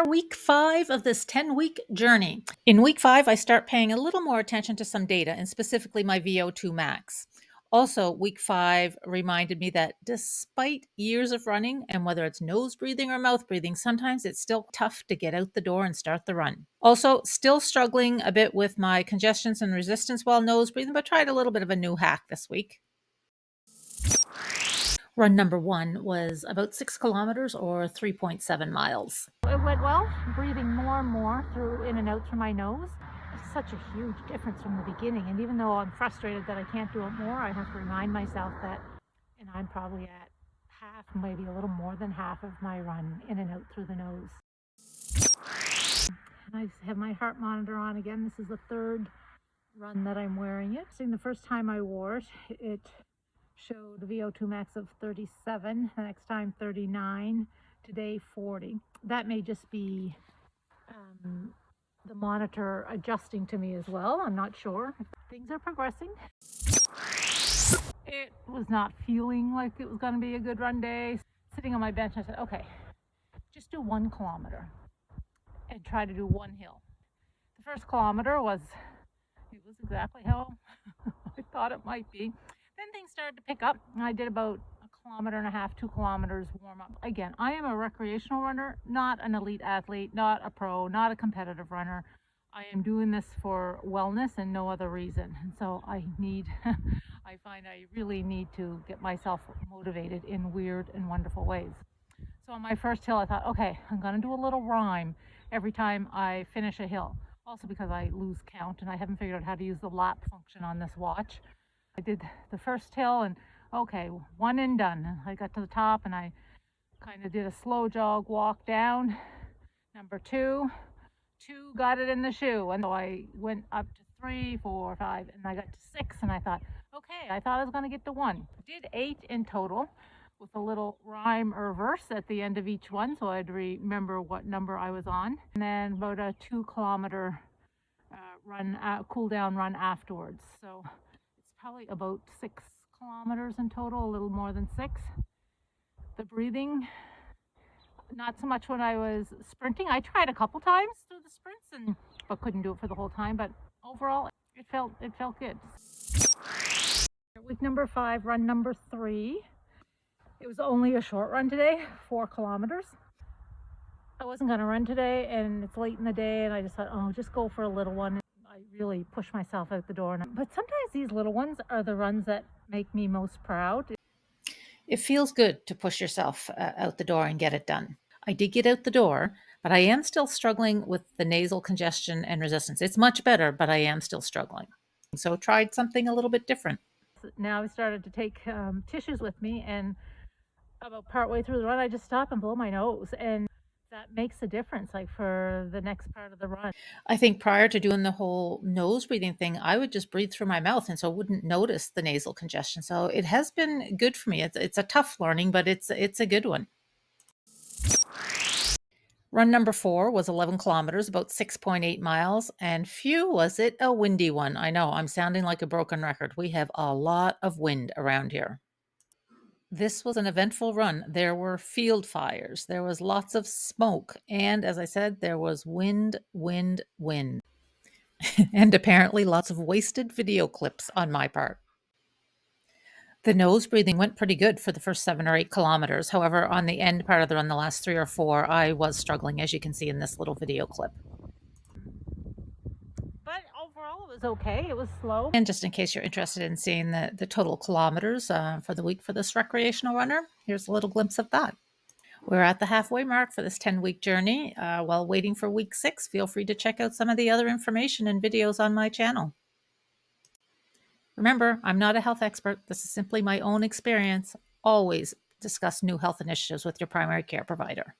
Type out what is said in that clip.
are week 5 of this 10-week journey. In week 5, I start paying a little more attention to some data and specifically my VO2 max. Also, week 5 reminded me that despite years of running, and whether it's nose breathing or mouth breathing, sometimes it's still tough to get out the door and start the run. Also, still struggling a bit with my congestions and resistance while nose breathing, but tried a little bit of a new hack this week. Run number 1 was about 6 kilometers or 3.7 miles. It went well, breathing more and more through in and out through my nose. It's such a huge difference from the beginning, and even though I'm frustrated that I can't do it more, I have to remind myself that, and I'm probably at half, maybe a little more than half of my run in and out through the nose. And I have my heart monitor on again. This is the third run that I'm wearing it. So the first time I wore it, it showed a VO2 max of 37, the next time 39, today 40. That may just be the monitor adjusting to me as well. I'm not sure. Things are progressing. It was not feeling like it was going to be a good run day. Sitting on my bench, I said, okay, just do 1 kilometer and try to do 1 hill. The first kilometer was exactly how I thought it might be. Then things started to pick up, and I did about 1.5 kilometers, 2 kilometers warm up. Again, I am a recreational runner, not an elite athlete, not a pro, not a competitive runner. I am doing this for wellness and no other reason. And so I find I really need to get myself motivated in weird and wonderful ways. So on my first hill, I thought, okay, I'm going to do a little rhyme every time I finish a hill. Also because I lose count and I haven't figured out how to use the lap function on this watch. I did the first hill and okay, 1 and done. I got to the top and I kind of did a slow jog walk down. Number 2, got it in the shoe. And so I went up to 3, 4, 5, and I got to 6 and I thought, okay, I thought I was going to get to 1. Did 8 in total with a little rhyme or verse at the end of each one so I'd remember what number I was on. And then about a 2 kilometer run, cool down run afterwards. So it's probably about 6 kilometers in total, a little more than 6. The breathing, not so much when I was sprinting. I tried a couple times through the sprints, but couldn't do it for the whole time. But overall, it felt good. Week number 5, run number 3. It was only a short run today, 4 kilometers. I wasn't going to run today, and it's late in the day, and I just thought, oh, just go for a little one. I really pushed myself out the door. But sometimes these little ones are the runs that make me most proud. It feels good to push yourself out the door and get it done. I did get out the door, but I am still struggling with the nasal congestion and resistance. It's much better, but I am still struggling. So tried something a little bit different. Now I started to take tissues with me, and about partway through the run, I just stop and blow my nose, and that makes a difference, like for the next part of the run. I think prior to doing the whole nose breathing thing, I would just breathe through my mouth, and so I wouldn't notice the nasal congestion. So it has been good for me. It's a tough learning, but it's a good one. Run number 4 was 11 kilometers, about 6.8 miles, and phew, was it a windy one. I know, I'm sounding like a broken record. We have a lot of wind around here. This was an eventful run. There were field fires, there was lots of smoke, and as I said, there was wind, wind, wind. And apparently lots of wasted video clips on my part. The nose breathing went pretty good for the first 7 or 8 kilometers. However, on the end part of the run, the last 3 or 4, I was struggling, as you can see in this little video clip. But overall, it was okay. It was slow. And just in case you're interested in seeing the total kilometers for the week for this recreational runner, here's a little glimpse of that. We're at the halfway mark for this 10-week journey. While waiting for week 6, feel free to check out some of the other information and videos on my channel. Remember, I'm not a health expert. This is simply my own experience. Always discuss new health initiatives with your primary care provider.